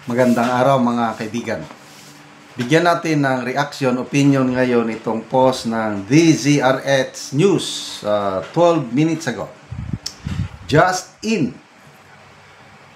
Magandang araw mga kaibigan. Bigyan natin ng reaction, opinion ngayon itong post ng DZRH News 12 minutes ago. Just in,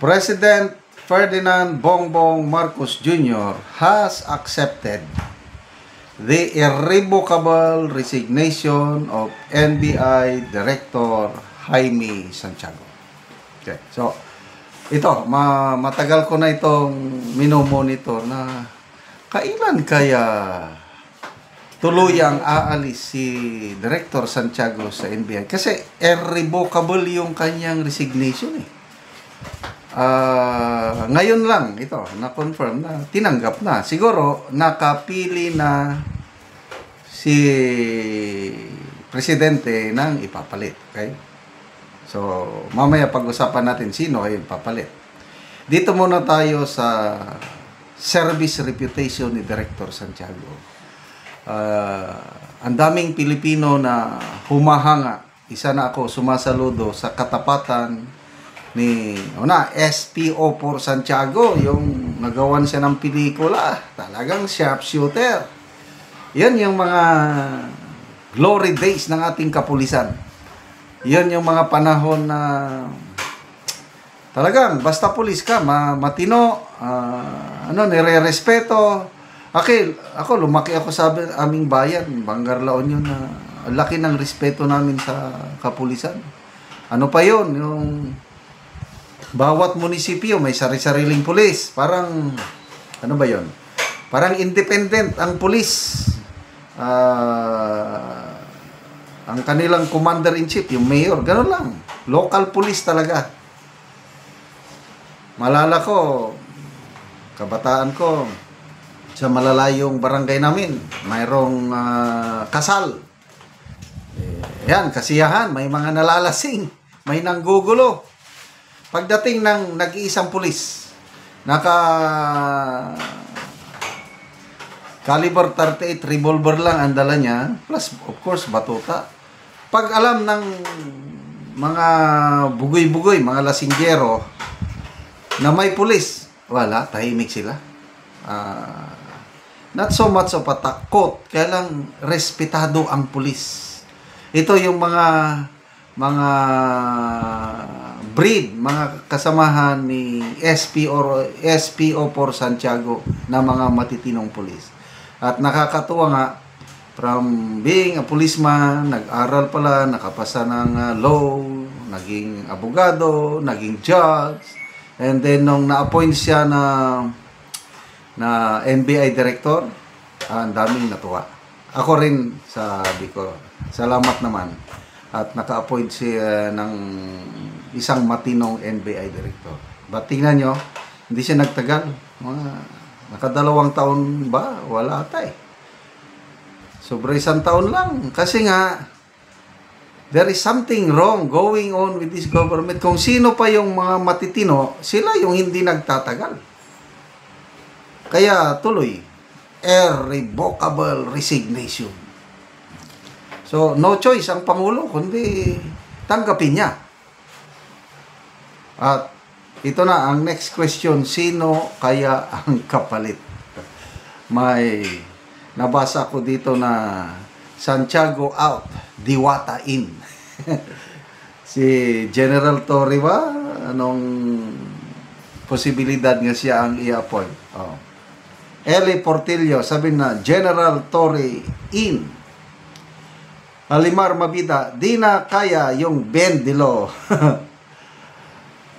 President Ferdinand Bongbong Marcos Jr. has accepted the irrevocable resignation of NBI Director Jaime Santiago. Okay, so ito, matagal ko na itong minomonitor na kailan kaya tuluyang aalis si Director Santiago sa NBI. Kasi irrevocable yung kanyang resignation eh. Ngayon lang ito, na-confirm na, tinanggap na. Siguro, nakapili na si Presidente ng ipapalit. Okay? So, mamaya pag-usapan natin sino ay papalit. Dito muna tayo sa service reputation ni Director Santiago. Ang daming Pilipino na humahanga. Isa na ako sumasaludo sa katapatan ni SPO4 Santiago, yung nagawan siya ng pelikula. Talagang sharpshooter. Yan yung mga glory days ng ating kapulisan. Yan yung mga panahon na talagang basta pulis ka, matino, nire-respeto. Ako, lumaki ako sa aming bayan, Bangar La Union, na laki ng respeto namin sa kapulisan. Ano pa yun? Yung bawat munisipyo may sari-sariling pulis. Parang, ano ba yun? Parang independent ang pulis. Ang kanilang commander-in-chief, yung mayor, gano'n lang. Local police talaga. Malala ko, kabataan ko, sa malalayong barangay namin, mayroong kasal. Yan, kasiyahan, may mga nalalasing, may nanggugulo. Pagdating ng nag-iisang pulis, caliber 38 revolver lang ang dala niya, plus of course batuta. Pag alam ng mga bugoy-bugoy, mga lasinggero na may pulis, wala, tahimik sila. Not so much of a takot, kaya lang respetado ang pulis. Ito yung mga breed, mga kasamahan ni SPO4 Santiago na mga matitinong pulis. At nakakatuwa nga, from being a policeman, nag-aral pala, nakapasa ng law, naging abogado, naging judge, and then nung na-appoint siya na NBI director, ang daming natuwa. Ako rin, sabi ko, salamat naman. At naka-appoint siya ng isang matinong NBI director. But tingnan nyo, hindi siya nagtagal. Nakadalawang taon ba? Wala ata eh. Sobra isang taon lang. Kasi nga, there is something wrong going on with this government. Kung sino pa yung mga matitino, sila yung hindi nagtatagal. Kaya tuloy, irrevocable resignation. So, no choice ang Pangulo, kundi tanggapin niya. At ito na ang next question, sino kaya ang kapalit? May nabasa ko dito na Santiago out, Diwata in. Si General Torre ba? Anong posibilidad nga siya ang i-appoint? Eli Portillo, sabi na General Torre in. Alimar Mabida, di na kaya yung Bendilo.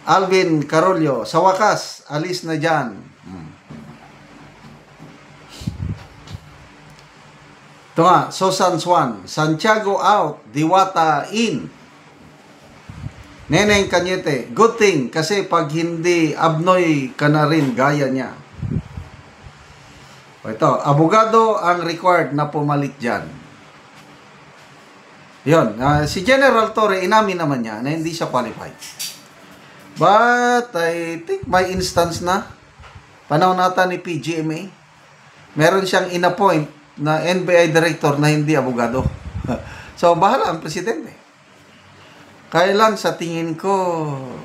Alvin Carolio, sa wakas, alis na dyan. Ito nga, Susan Swan, Santiago out, Diwata in. Neneng Cañete, good thing, kasi pag hindi, abnoy ka na rin, gaya niya. Ito, abogado ang required na pumalit dyan. Yun, si General Torre, inamin naman niya na hindi siya qualified. But I think may instance na, panahon nata ni PGMA, meron siyang inappoint na NBI director na hindi abogado. So, bahala ang presidente. Kaya lang sa tingin ko,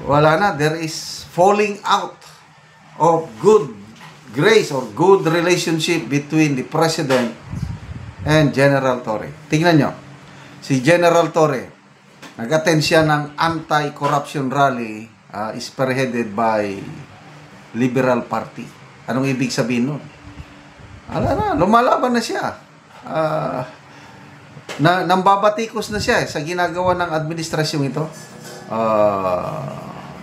wala na. There is falling out of good grace or good relationship between the President and General Torre. Tingnan nyo, si General Torre, nag-attend siya ng anti-corruption rally spearheaded by Liberal Party. Anong ibig sabihin nun? Lumalaban na siya. Nambabatikos na siya sa ginagawa ng administrasyong ito.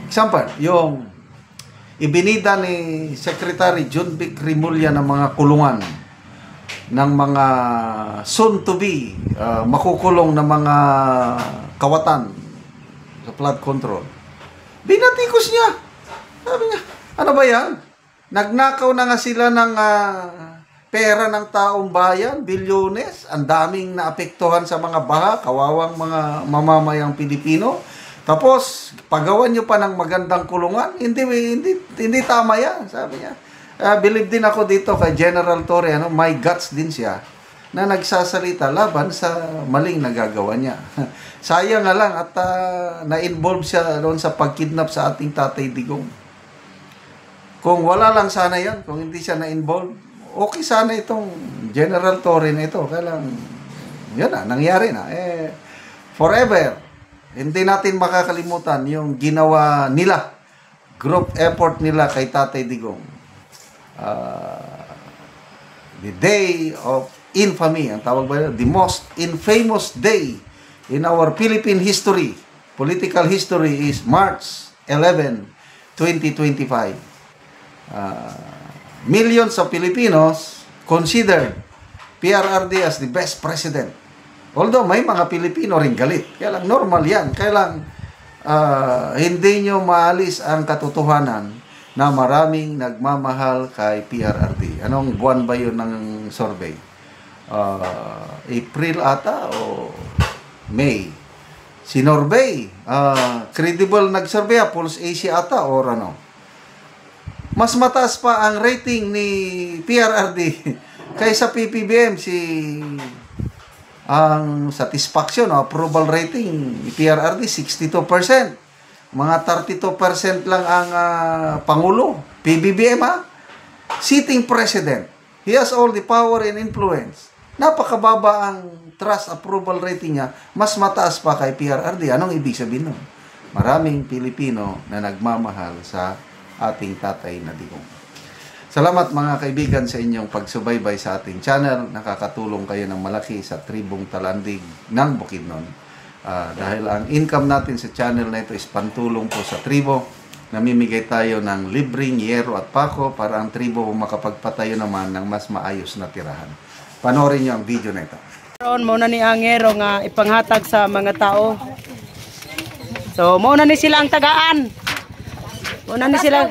Example, yung ibinida ni Secretary John Vic Rimulya ng mga kulungan ng mga soon-to-be makukulong na mga kawatan sa flood control. Binatikos niya. Sabi niya, ano ba yan? Nagnakaw na nga sila ng pera ng taong bayan, bilyones, ang daming naapektuhan sa mga baha, kawawang mga mamamayang Pilipino. Tapos, pagawan nyo pa ng magandang kulungan, hindi tama yan, sabi niya. Believe din ako dito kay General Torre, may guts din siya, na nagsasalita laban sa maling nagagawa niya. Sayang nga lang at na-involve siya doon sa pagkidnap sa ating Tatay Digong. Kung wala lang sana yan, kung hindi siya na-involve, okay sana itong General Torre na ito. Kaya lang, yun na, nangyari na. Forever, hindi natin makakalimutan yung ginawa nila, group effort nila kay Tatay Digong. The day of infamy, ang tawag ba yun? The most infamous day in our Philippine history, political history, is March 11, 2025. Millions of Filipinos considered PRRD as the best president. Although may mga Pilipino rin galit. Kaya lang normal yan. Kaya lang hindi nyo maalis ang katotohanan na maraming nagmamahal kay PRRD. Anong buwan ba yun ng survey? April ata o May? Si Norbay, credible nag-survey, Pulse Asia ata or ano? Mas mataas pa ang rating ni PRRD kaysa PPBM. Ang satisfaction o approval rating ni PRRD 62%. Mga 32% lang ang Pangulo. PBBM sitting president. He has all the power and influence. Napakababa ang trust approval rating niya. Mas mataas pa kay PRRD. Anong ibig sabihin nun? Maraming Pilipino na nagmamahal sa ating Tatay na Digong. Salamat mga kaibigan sa inyong pagsubaybay sa ating channel. Nakakatulong kayo ng malaki sa tribong Talandig ng Bukidnon. Dahil ang income natin sa channel na ito is pantulong po sa tribo. Namimigay tayo ng libreng yero at pako para ang tribo makapagpatayo naman ng mas maayos na tirahan. Panoorin niyo ang video na ito. Muna ni ang yero nga ipanghatag sa mga tao. So, muna ni sila ang tagaan. Una ni sila.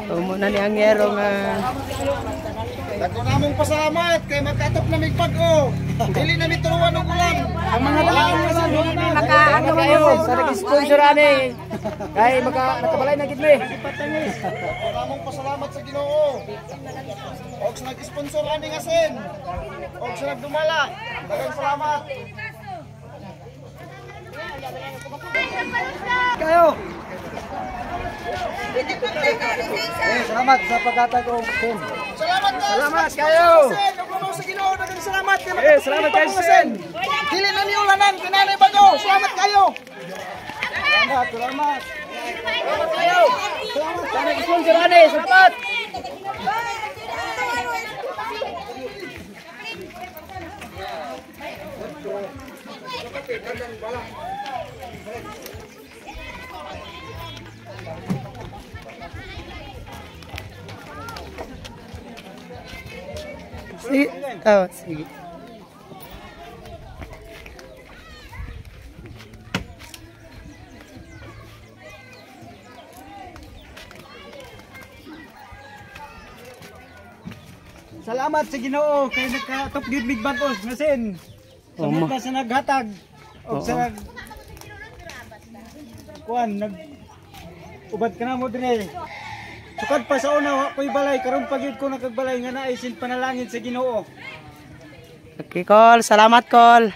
Muna ni ang yero nga. Dako namong pasalamat kay magkatop na mig bag-o. Dili na mituruan og ulan. Ang mga daan sa makaano kayo sa nag-sponsor ani. Kay nakabalay na gid mi. Namong pasalamat sa Ginoo. Og sa nag-sponsor ani nga sen. Og sa nagdumala. Daghang salamat. Kayo. Salamat sa pagkatag og sen. Salamat kayo. Sa Ginoo daghang salamat. Salamat kayo sen. Dili na ni ulanan kinanay bago. Salamat kayo. Salamat. Salamat kayo. Sa nag-sponsor ani, salamat. Sige. Oh, sige. Salamat sa Ginoo kay nagkatop gyud mig bag-os nga sen. Salamat na sa naghatag og sa nag kuan nag ubad ka na mo dire. Sukad pa sa una wa ko'y balay karon pagyud ko nakagbalay nga naay sin panalangin sa Ginoo. Okay, Col. Salamat, Col.